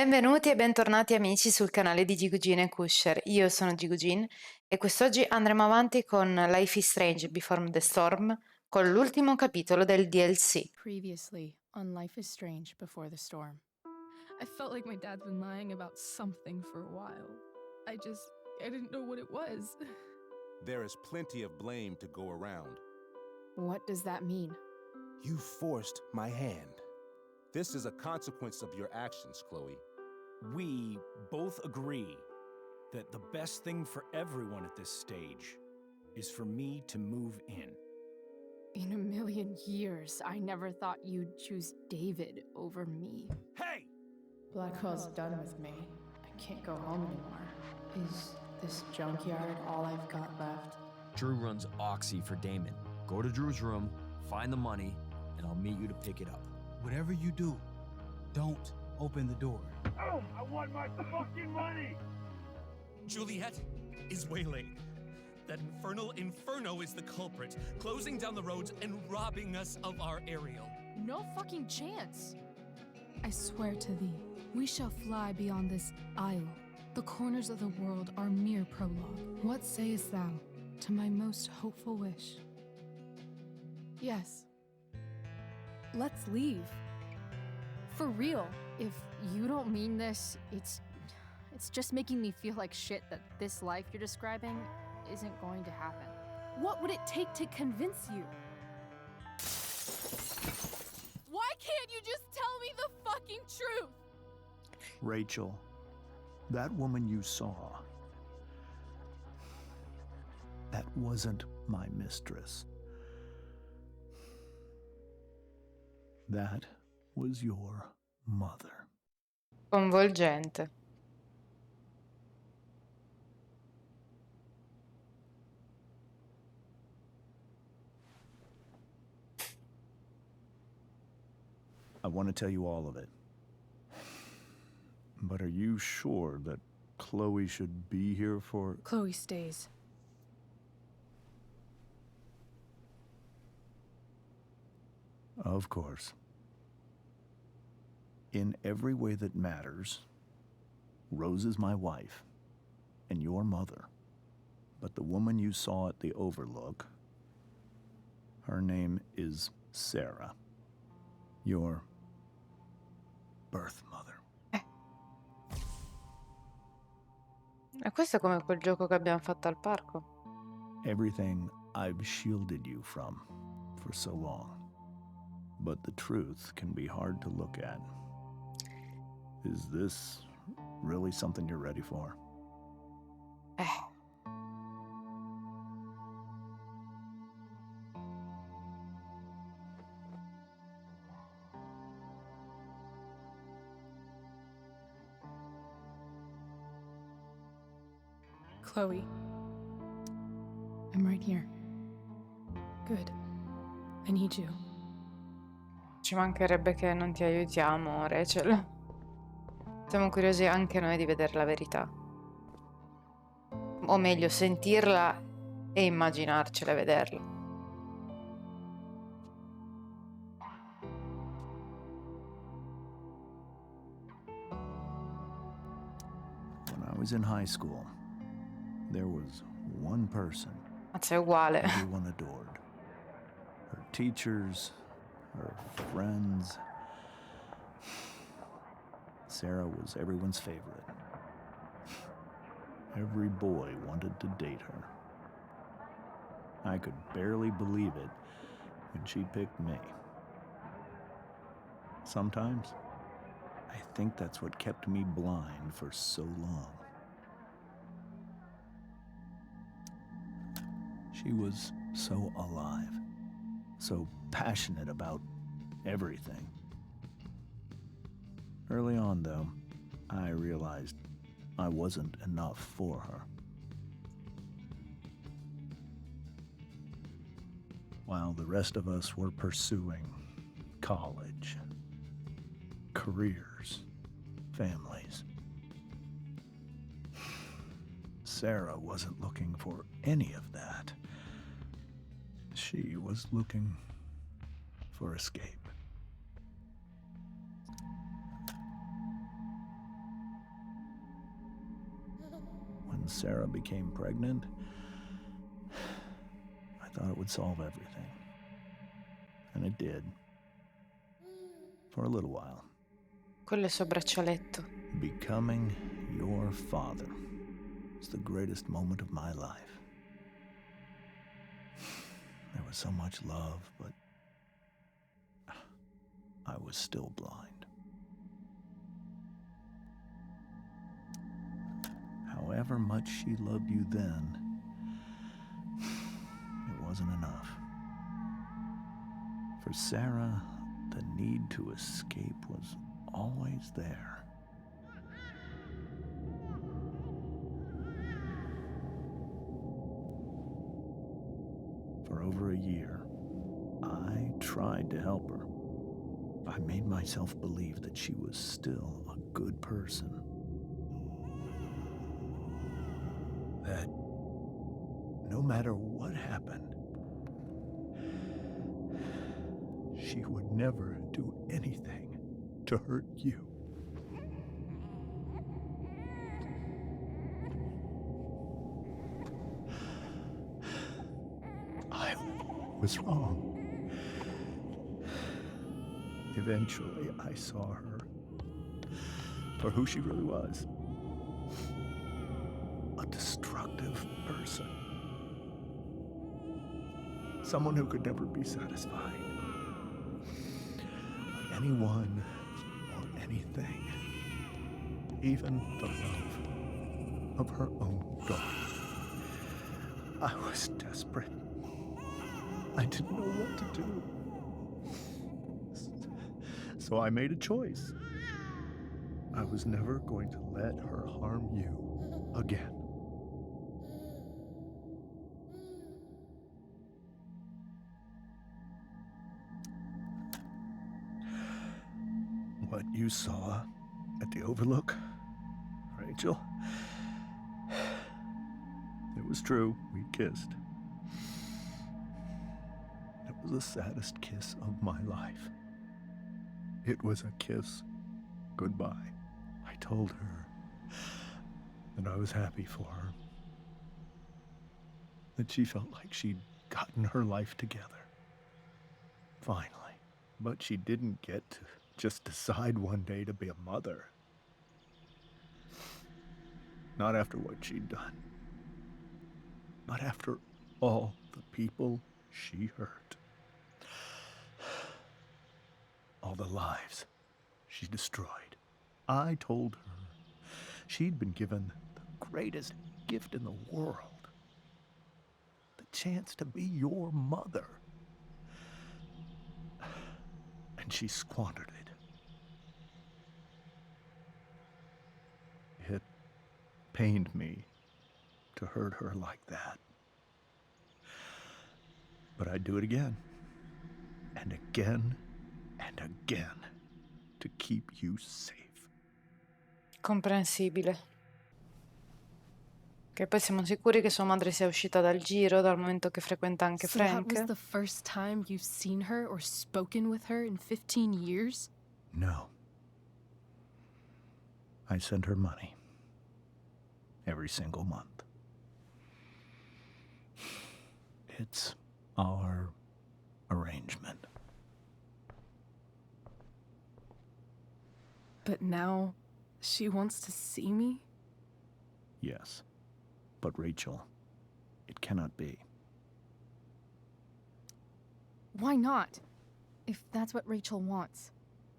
Benvenuti e bentornati amici sul canale di Gigugin e Kusher. Io sono Gigugin e quest'oggi andremo avanti con Life is Strange Before the Storm con l'ultimo capitolo del DLC. Previously on Life is Strange Before the Storm. I felt like my dad's been lying about something for a while. I didn't know what it was. There is plenty of blame to go around. What does that mean? You forced my hand. This is a consequence of your actions, Chloe. We both agree that the best thing for everyone at this stage is for me to move in. In a million years, I never thought you'd choose David over me. Hey! Blackwell's done with me. I can't go home anymore. Is this junkyard all I've got left? Drew runs Oxy for Damon. Go to Drew's room, find the money, and I'll meet you to pick it up. Whatever you do, don't open the door. Oh, I want my fucking money! Juliet is waylaid. That infernal inferno is the culprit, closing down the roads and robbing us of our Ariel. No fucking chance. I swear to thee, we shall fly beyond this isle. The corners of the world are mere prologue. What sayest thou to my most hopeful wish? Yes. Let's leave. For real. If you don't mean this, it's just making me feel like shit that this life you're describing isn't going to happen. What would it take to convince you? Why can't you just tell me the fucking truth? Rachel, that woman you saw, that wasn't my mistress. That was your mother. Convolgente. I want to tell you all of it. But are you sure that Chloe should be here for... Chloe stays. Of course. In every way that matters, Rose is my wife and your mother. But the woman you saw at the Overlook, her name is Sera. Your birth mother. E questo è come quel gioco che abbiamo fatto al parco. Everything I've shielded you from for so long. But the truth can be hard to look at. Is this really something you're ready for? Chloe. I'm right here. Good. I need you. Ci mancherebbe che non ti aiutiamo, Rachel. Siamo curiosi anche noi di vedere la verità. O meglio, sentirla e immaginarcela e vederla. When I was in high school, there was one person Ma sei uguale. everyone adored. Her teachers, her friends. Sera was everyone's favorite. Every boy wanted to date her. I could barely believe it when she picked me. Sometimes, I think that's what kept me blind for so long. She was so alive, so passionate about everything. Early on, though, I realized I wasn't enough for her. While the rest of us were pursuing college, careers, families, Sera wasn't looking for any of that. She was looking for escape. when Sera became pregnant, I thought it would solve everything. And it did. For a little while. Quello è il suo braccialetto. Becoming your father was the greatest moment of my life. There was so much love, but I was still blind. However much she loved you then, it wasn't enough. For Sera, the need to escape was always there. For over a year, I tried to help her. I made myself believe that she was still a good person. That no matter what happened, she would never do anything to hurt you. I was wrong. Eventually, I saw her for who she really was. A destructive person. Someone who could never be satisfied by anyone or anything. Even the love of her own daughter. I was desperate. I didn't know what to do. So I made a choice. I was never going to let her harm you again. What you saw at the Overlook, Rachel, it was true. We kissed. It was the saddest kiss of my life. It was a kiss goodbye. I told her that I was happy for her. That she felt like she'd gotten her life together. Finally. But she didn't get to just decide one day to be a mother. Not after what she'd done. Not after all the people she hurt. All the lives she destroyed. I told her she'd been given the greatest gift in the world. The chance to be your mother. And she squandered it. It pained me to hurt her like that. But I'd do it again. And again. And again. To keep you safe. Comprensibile. Che poi siamo sicuri che sua madre sia uscita dal giro dal momento che frequenta anche So that Frank. was the first time you've seen her or spoken with her in 15 years? No. I send her money. Every single month. It's our arrangement. But now she wants to see me? Yes. But Rachel, it cannot be. Why not? If that's what Rachel wants.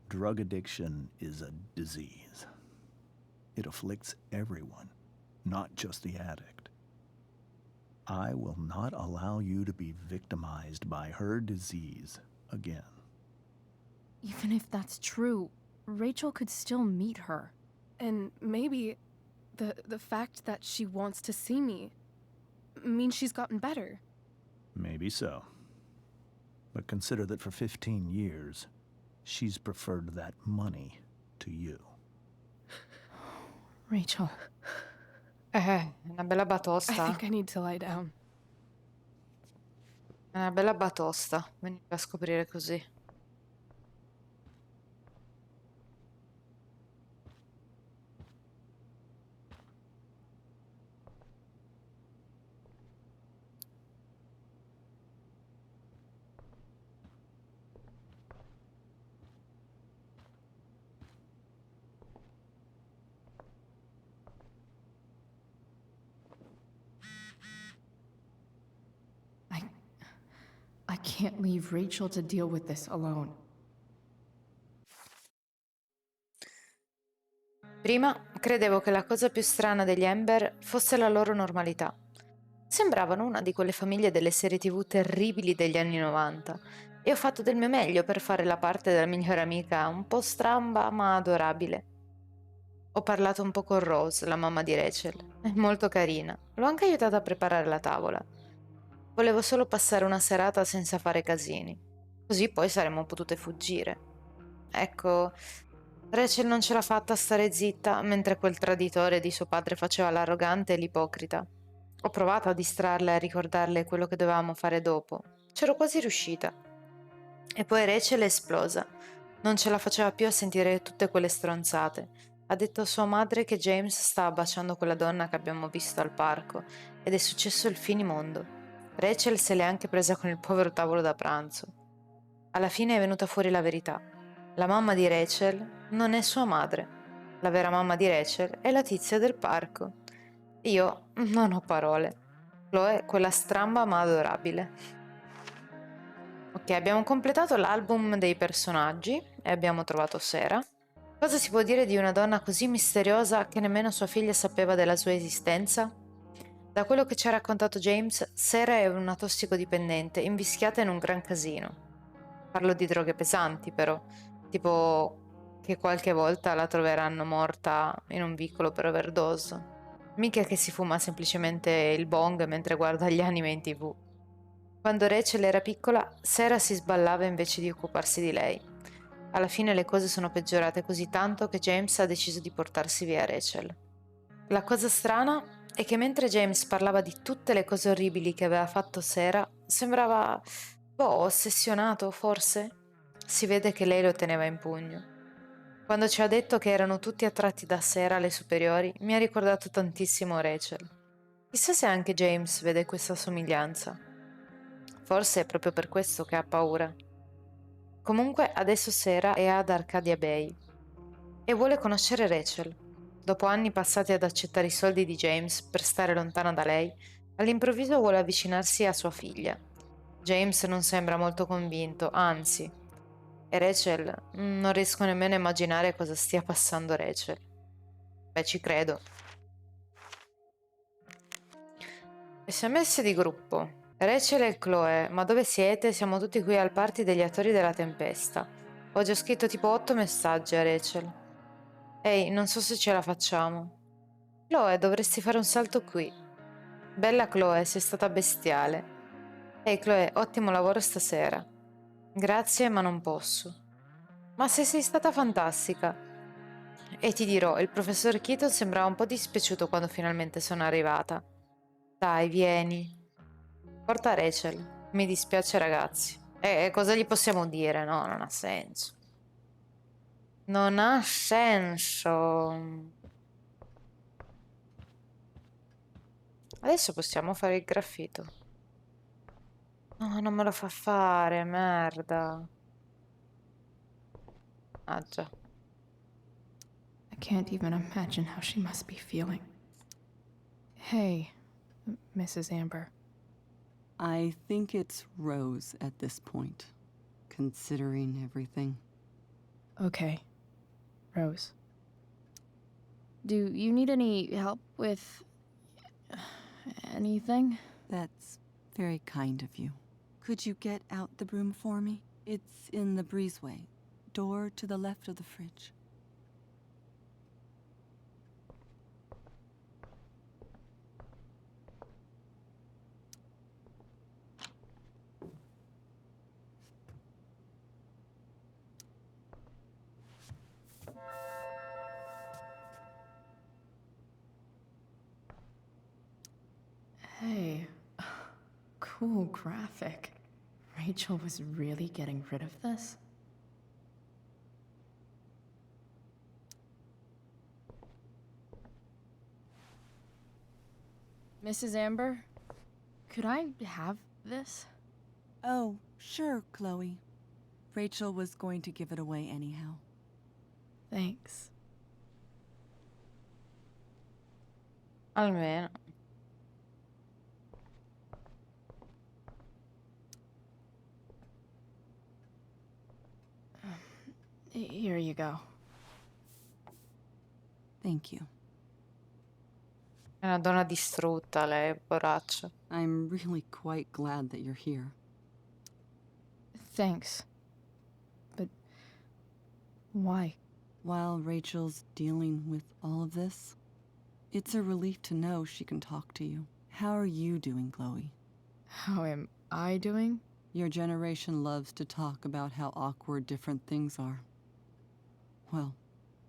Drug addiction is a disease. It afflicts everyone, not just the addict. I will not allow you to be victimized by her disease again. Even if that's true, Rachel could still meet her. And maybe the fact that she wants to see me means she's gotten better. Maybe so. But consider that for 15 years, she's preferred that money to you. Rachel, È una bella I batosta. think I need to lie down. È una bella batosta. Venire a scoprire così. can't leave Rachel to deal with this alone. Prima credevo che la cosa più strana degli Amber fosse la loro normalità. Sembravano una di quelle famiglie delle serie TV terribili degli anni 90 e ho fatto del mio meglio per fare la parte della migliore amica, un po' stramba ma adorabile. Ho parlato un po' con Rose, la mamma di Rachel. È molto carina. L'ho anche aiutata a preparare la tavola. Volevo solo passare una serata senza fare casini. Così poi saremmo potute fuggire. Ecco, Rachel non ce l'ha fatta a stare zitta mentre quel traditore di suo padre faceva l'arrogante e l'ipocrita. Ho provato a distrarla e a ricordarle quello che dovevamo fare dopo. C'ero quasi riuscita. E poi Rachel è esplosa. Non ce la faceva più a sentire tutte quelle stronzate. Ha detto a sua madre che James stava baciando quella donna che abbiamo visto al parco ed è successo il finimondo. Rachel se l'è anche presa con il povero tavolo da pranzo. Alla fine è venuta fuori la verità. La mamma di Rachel non è sua madre. La vera mamma di Rachel è la tizia del parco. Io non ho parole. Chloe, quella stramba ma adorabile. Ok, abbiamo completato l'album dei personaggi e abbiamo trovato Sera. Cosa si può dire di una donna così misteriosa che nemmeno sua figlia sapeva della sua esistenza? Da quello che ci ha raccontato James, Sera è una tossicodipendente invischiata in un gran casino. Parlo di droghe pesanti, però, tipo che qualche volta la troveranno morta in un vicolo per overdose. Mica che si fuma semplicemente il bong mentre guarda gli anime in TV. Quando Rachel era piccola, Sera si sballava invece di occuparsi di lei. Alla fine le cose sono peggiorate così tanto che James ha deciso di portarsi via Rachel. La cosa strana è che mentre James parlava di tutte le cose orribili che aveva fatto Sera, sembrava, ossessionato forse? Si vede che lei lo teneva in pugno. Quando ci ha detto che erano tutti attratti da Sera alle superiori, mi ha ricordato tantissimo Rachel. Chissà se anche James vede questa somiglianza. Forse è proprio per questo che ha paura. Comunque adesso Sera è ad Arcadia Bay e vuole conoscere Rachel. Dopo anni passati ad accettare i soldi di James per stare lontana da lei, all'improvviso vuole avvicinarsi a sua figlia. James non sembra molto convinto, anzi, e Rachel non riesco nemmeno a immaginare cosa stia passando Rachel. Beh, ci credo. SMS di gruppo. Rachel e Chloe, ma dove siete? Siamo tutti qui al party degli attori della tempesta. Ho già scritto tipo 8 messaggi a Rachel. Ehi, non so se ce la facciamo. Chloe, dovresti fare un salto qui. Bella Chloe, sei stata bestiale. Ehi Chloe, ottimo lavoro stasera. Grazie, ma non posso. Ma se sei stata fantastica. E ti dirò, il professor Keaton sembrava un po' dispiaciuto quando finalmente sono arrivata. Dai, vieni. Porta Rachel. Mi dispiace, ragazzi. E cosa gli possiamo dire? No, non ha senso. Non ha senso. Adesso possiamo fare il graffito. No, non me lo fa fare, merda. Ah già. I can't even imagine how she must be feeling. Hey, Mrs. Amber. I think it's Rose at this point, considering everything. Okay, Rose. Do you need any help with anything? That's very kind of you. Could you get out the broom for me? It's in the breezeway, door to the left of the fridge. Hey, cool graphic. Rachel was really getting rid of this? Mrs. Amber, could I have this? Oh, sure, Chloe. Rachel was going to give it away anyhow. Thanks. Almeno. you go. Thank you. È una donna distrutta, lei, poraccia. I'm really quite glad that you're here. Thanks. But why? While Rachel's dealing with all of this, it's a relief to know she can talk to you. How are you doing, Chloe? How am I doing? Your generation loves to talk about how awkward different things are. Well,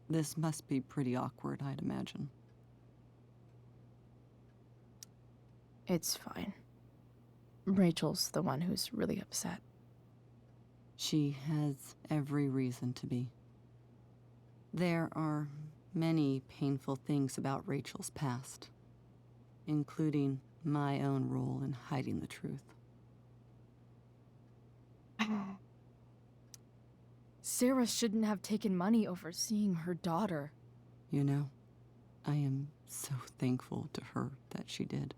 this must be pretty awkward, I'd imagine. It's fine. Rachel's the one who's really upset. She has every reason to be. There are many painful things about Rachel's past, including my own role in hiding the truth. Sera shouldn't have taken money over seeing her daughter. You know, I am so thankful to her that she did.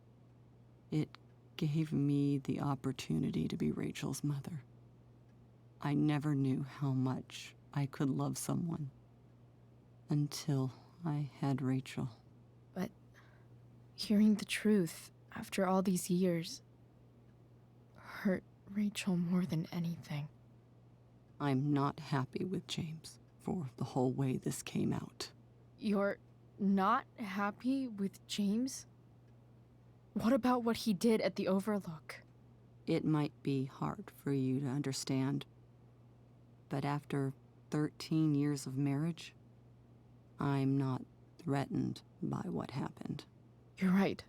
It gave me the opportunity to be Rachel's mother. I never knew how much I could love someone until I had Rachel. But hearing the truth after all these years hurt Rachel more than anything. I'm not happy with James for the whole way this came out. You're not happy with James? What about what he did at the Overlook? It might be hard for you to understand, but after 13 years of marriage, I'm not threatened by what happened. You're right.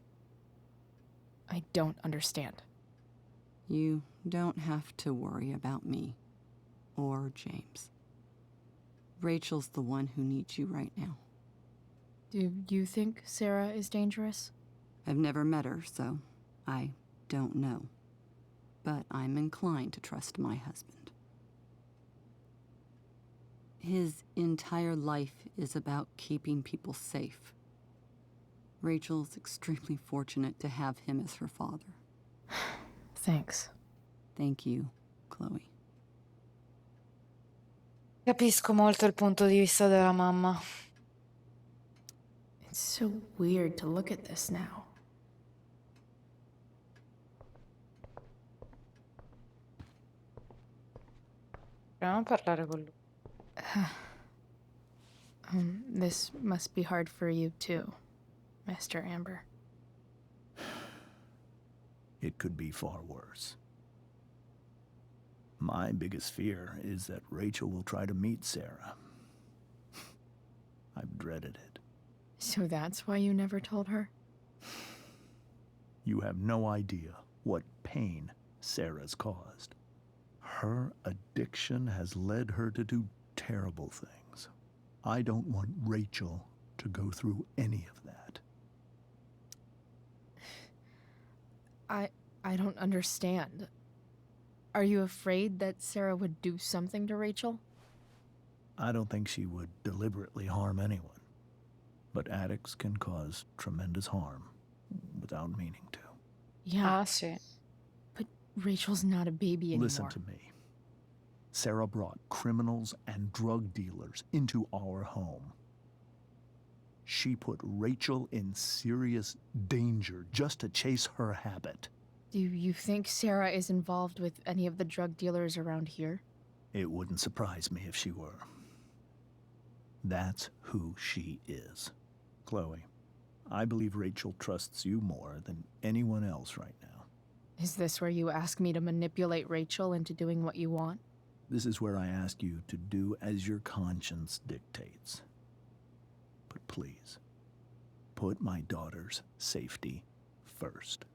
I don't understand. You don't have to worry about me or James. Rachel's the one who needs you right now. Do you think Sera is dangerous? I've never met her, so I don't know. But I'm inclined to trust my husband. His entire life is about keeping people safe. Rachel's extremely fortunate to have him as her father. Thanks. Thank you, Chloe. Capisco molto il punto di vista della mamma. It's so weird to look at this now. Proviamo a parlare con lui. This must be hard for you too, Mr. Amber. It could be far worse. My biggest fear is that Rachel will try to meet Sera. I've dreaded it. So that's why you never told her? You have no idea what pain Sera's caused. Her addiction has led her to do terrible things. I don't want Rachel to go through any of that. I don't understand. Are you afraid that Sera would do something to Rachel? I don't think she would deliberately harm anyone. But addicts can cause tremendous harm without meaning to. Yeah, Ah, sì. but Rachel's not a baby anymore. Listen to me. Sera brought criminals and drug dealers into our home. She put Rachel in serious danger just to chase her habit. Do you think Sera is involved with any of the drug dealers around here? It wouldn't surprise me if she were. That's who she is. Chloe, I believe Rachel trusts you more than anyone else right now. Is this where you ask me to manipulate Rachel into doing what you want? This is where I ask you to do as your conscience dictates. But please, put my daughter's safety first.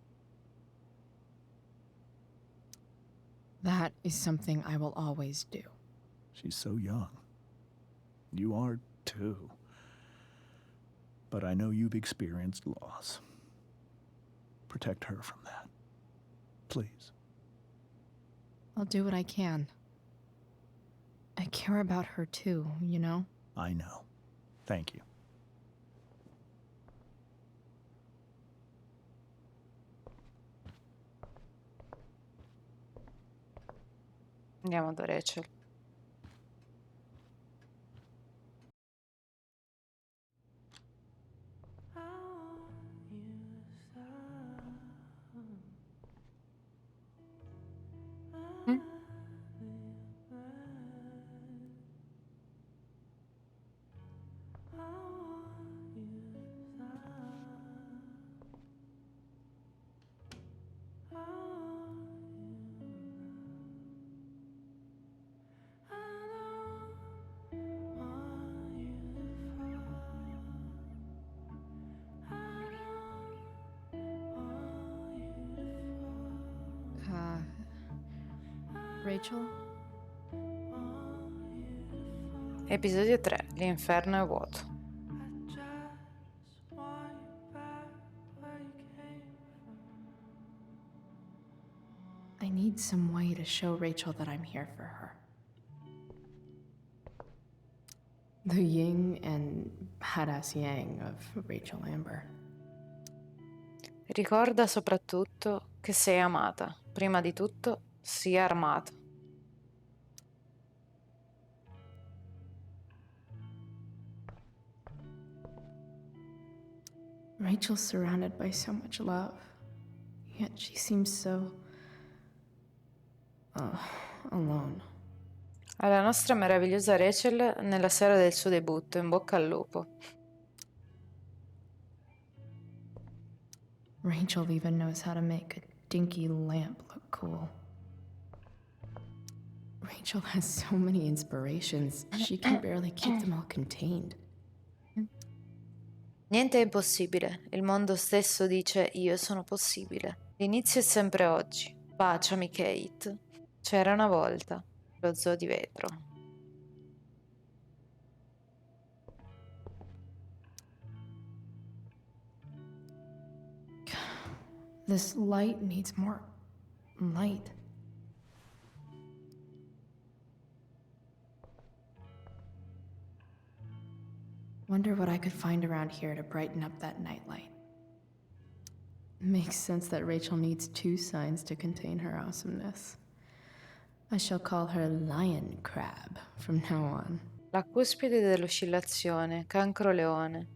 That is something I will always do. She's so young. You are too. But I know you've experienced loss. Protect her from that. Please. I'll do what I can. I care about her too, you know? I know. Thank you. Andiamo da Rachel. Rachel? Episodio 3. L'inferno è vuoto. I need some way to show Rachel that I'm here for her. The yin and badass yang of Rachel Amber. Ricorda soprattutto che sei amata. Prima di tutto, sii armata. Rachel's surrounded by so much love, yet she seems so alone. Alla nostra meravigliosa Rachel nella sera del suo debutto, in bocca al lupo. Rachel even knows how to make a dinky lamp look cool. Rachel has so many inspirations, she can barely keep them all contained. Niente è impossibile, il mondo stesso dice io sono possibile. L'inizio è sempre oggi. Baciami Kate. C'era una volta, lo zoo di vetro. This light needs more light. Wonder what I could find around here to brighten up that nightlight. Makes sense that Rachel needs two signs to contain her awesomeness. I shall call her Lion Crab from now on. La cuspide dell'oscillazione, cancro leone.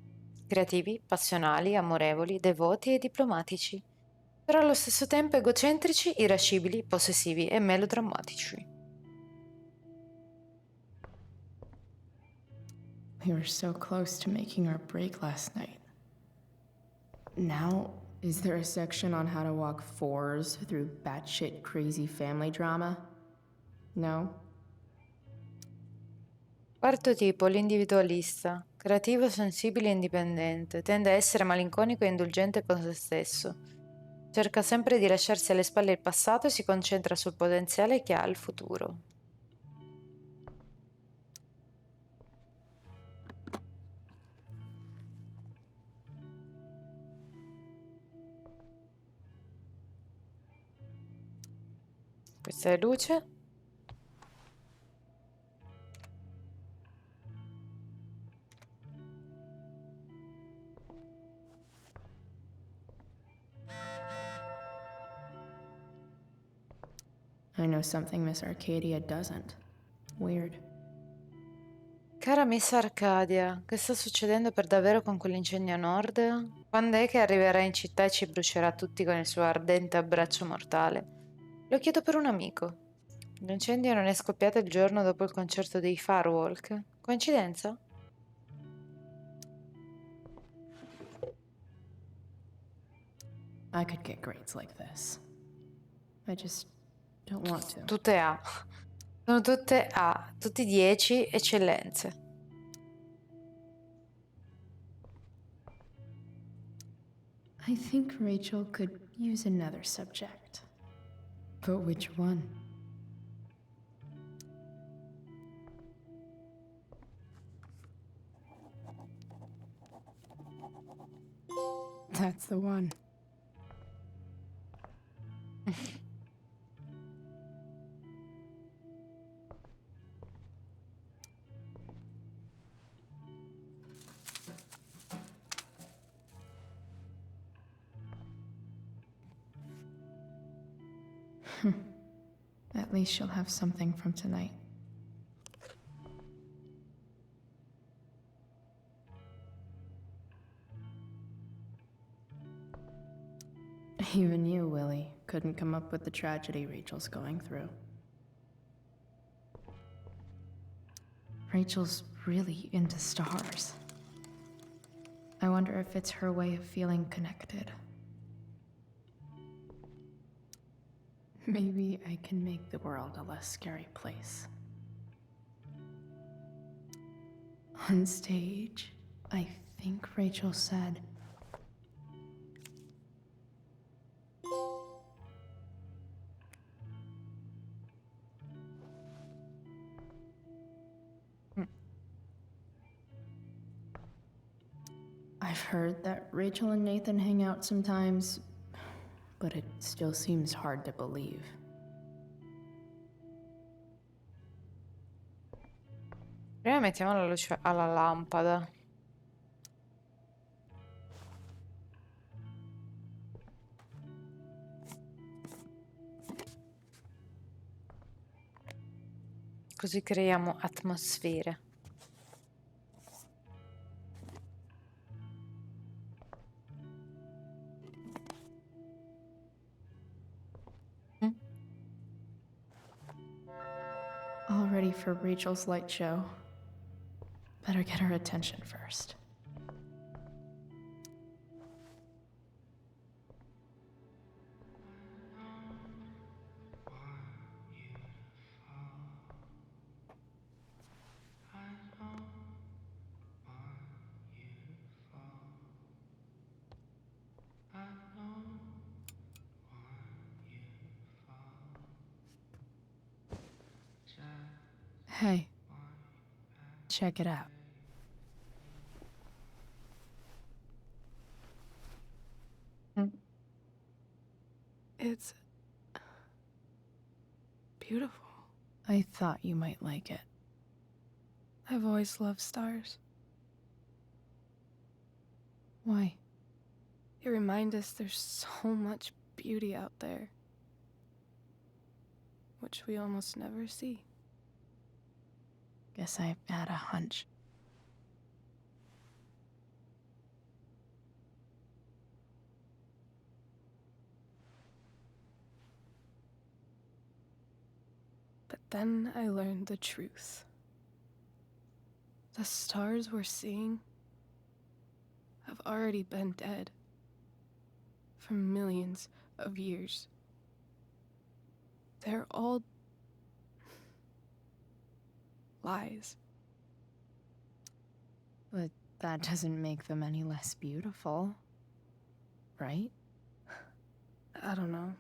Creativi, passionali, amorevoli, devoti e diplomatici. Però allo stesso tempo egocentrici, irascibili, possessivi e melodrammatici. We were so close to making our break last night. Now, is there a section on how to walk fours through batshit crazy family drama? No? Quarto tipo, l'individualista. Creativo, sensibile e indipendente. Tende a essere malinconico e indulgente con se stesso. Cerca sempre di lasciarsi alle spalle il passato e si concentra sul potenziale che ha il futuro. Questa è luce. I know something Miss Arcadia doesn't. Weird. Cara Miss Arcadia, che sta succedendo per davvero con quell'incendio a nord? Quando è che arriverà in città e ci brucerà tutti con il suo ardente abbraccio mortale? Lo chiedo per un amico. L'incendio non è scoppiato il giorno dopo il concerto dei Firewalk? Coincidenza? I could get grades like this. I just don't want to. Tutte A. Sono tutte A, tutti 10, eccellenze. I think Rachel could use another subject. But which one? That's the one. At least she'll have something from tonight. Even you, Willie, couldn't come up with the tragedy Rachel's going through. Rachel's really into stars. I wonder if it's her way of feeling connected. Maybe I can make the world a less scary place. On stage, I think Rachel said, I've heard that Rachel and Nathan hang out sometimes, but it still seems hard to believe. Prima mettiamo la luce alla lampada. Così creiamo atmosfere. All ready for Rachel's light show. Better get her attention first. Hey, check it out. It's beautiful. I thought you might like it. I've always loved stars. Why? They remind us there's so much beauty out there, which we almost never see. Guess I had a hunch. But then I learned the truth. The stars we're seeing have already been dead for millions of years. They're all lies. But that doesn't make them any less beautiful, right? I don't know.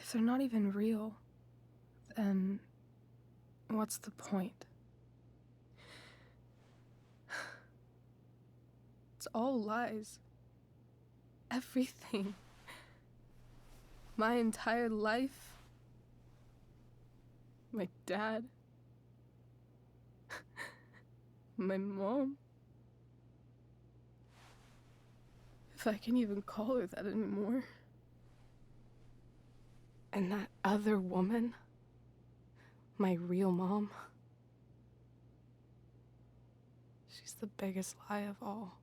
If they're not even real, then what's the point? It's all lies. Everything. My entire life. My dad. My mom. If I can even call her that anymore. And that other woman. My real mom. She's the biggest lie of all.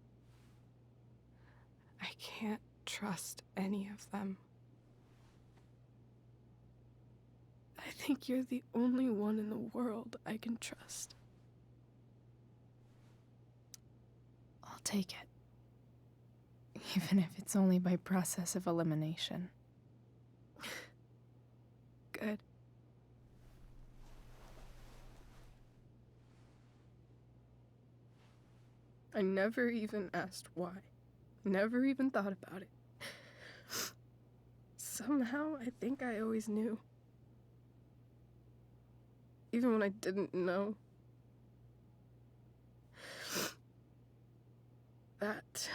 I can't trust any of them. I think you're the only one in the world I can trust. I'll take it. Even if it's only by process of elimination. Good. I never even asked why. Never even thought about it. Somehow, I think I always knew. Even when I didn't know. That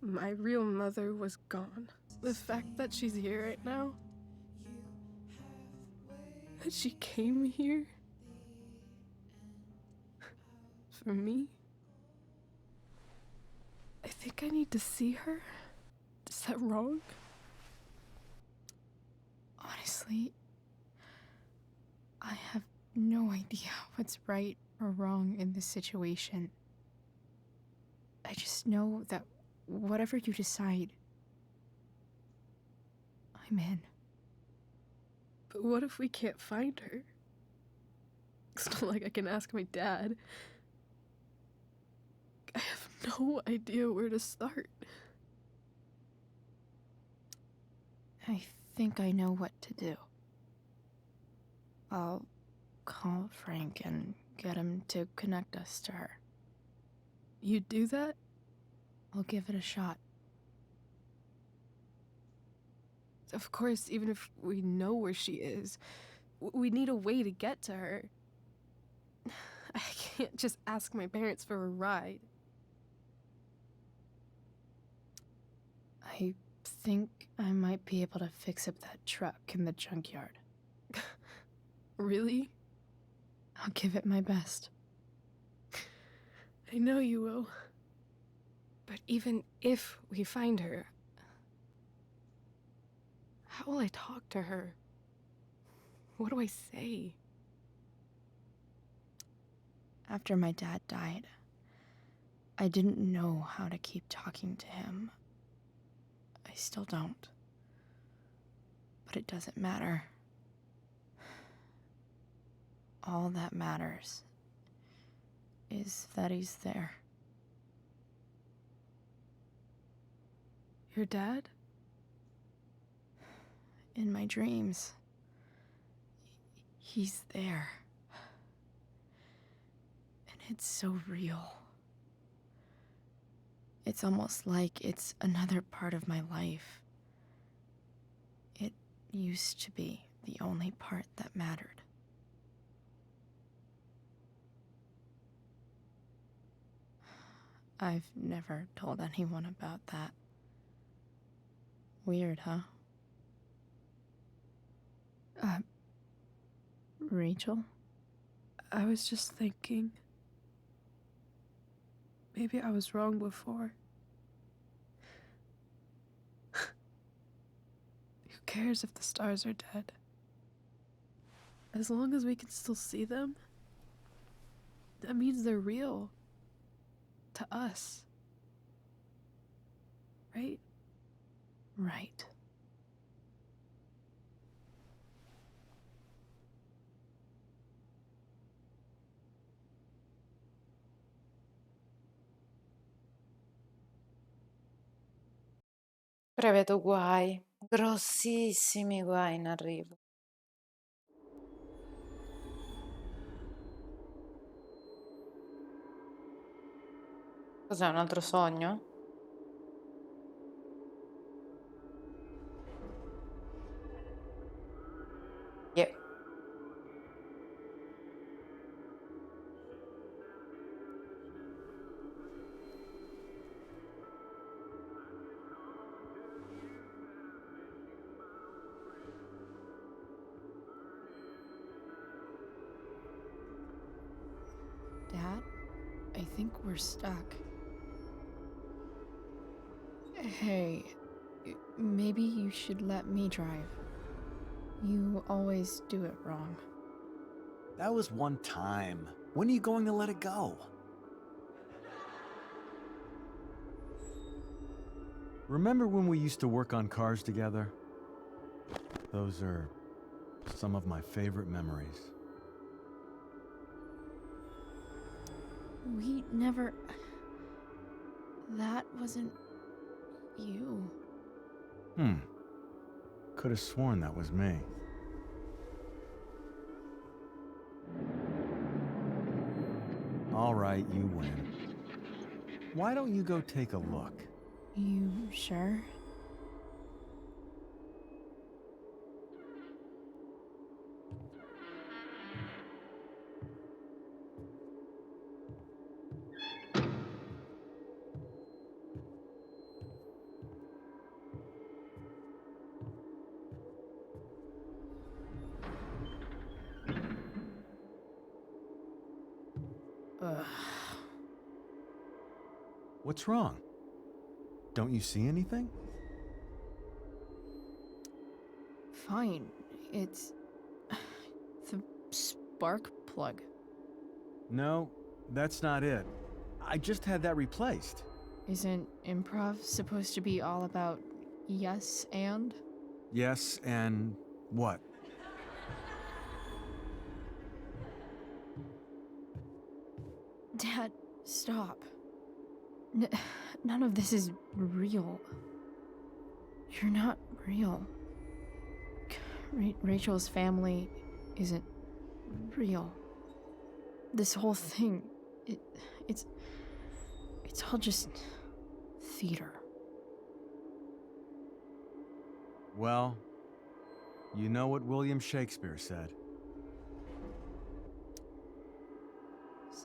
my real mother was gone. The fact that she's here right now, that she came here for me, I think I need to see her. Is that wrong? Honestly, I have no idea what's right or wrong in this situation. I just know that whatever you decide, I'm in. But what if we can't find her? It's not like I can ask my dad. I have no idea where to start. I think I know what to do. I'll call Frank and get him to connect us to her. You'd do that? I'll give it a shot. Of course, even if we know where she is, we need a way to get to her. I can't just ask my parents for a ride. I think I might be able to fix up that truck in the junkyard. Really? I'll give it my best. I know you will. But even if we find her, how will I talk to her? What do I say? After my dad died, I didn't know how to keep talking to him. I still don't. But it doesn't matter. All that matters is that he's there. Your dad? In my dreams, he's there. And it's so real. It's almost like it's another part of my life. It used to be the only part that mattered. I've never told anyone about that. Weird, huh? Rachel? I was just thinking. Maybe I was wrong before. Who cares if the stars are dead? As long as we can still see them, that means they're real. To us. Right? Right. Prevedo guai, grossissimi guai in arrivo. Cos'è, un altro sogno? Yeah. Dad, I think we're stuck. Hey, maybe you should let me drive. You always do it wrong. That was one time. When are you going to let it go? Remember when we used to work on cars together? Those are some of my favorite memories. We never... That wasn't... you. Could have sworn that was me. All right, you win. Why don't you go take a look? You sure? Ugh. What's wrong? Don't you see anything? Fine. It's... the spark plug. No, that's not it. I just had that replaced. Isn't improv supposed to be all about yes and? Yes, and what? Dad, stop. None of this is real. You're not real. Rachel's family isn't real. This whole thing, it's all just theater. Well, you know what William Shakespeare said.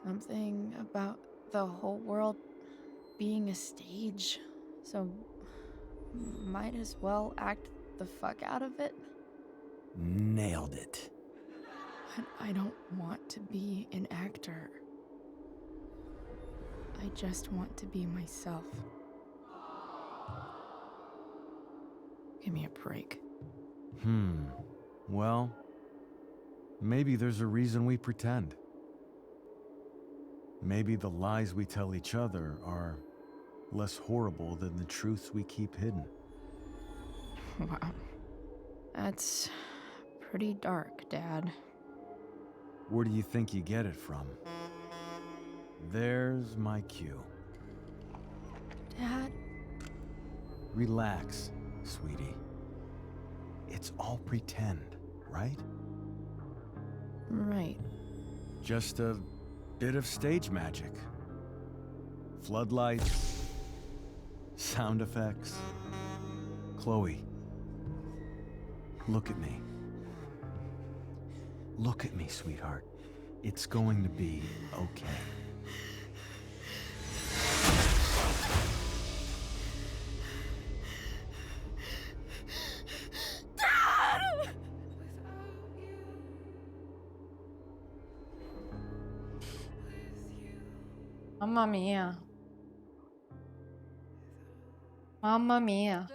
Something about the whole world being a stage, so might as well act the fuck out of it. Nailed it. But I don't want to be an actor. I just want to be myself. Give me a break. Well, maybe there's a reason we pretend. Maybe the lies we tell each other are less horrible than the truths we keep hidden. Wow. That's pretty dark, Dad. Where do you think you get it from? There's my cue. Dad? Relax, sweetie. It's all pretend, right? Right. Just a bit of stage magic. Floodlights, sound effects. Chloe, look at me. Look at me, sweetheart. It's going to be okay. Mamma mia. Mamma mia.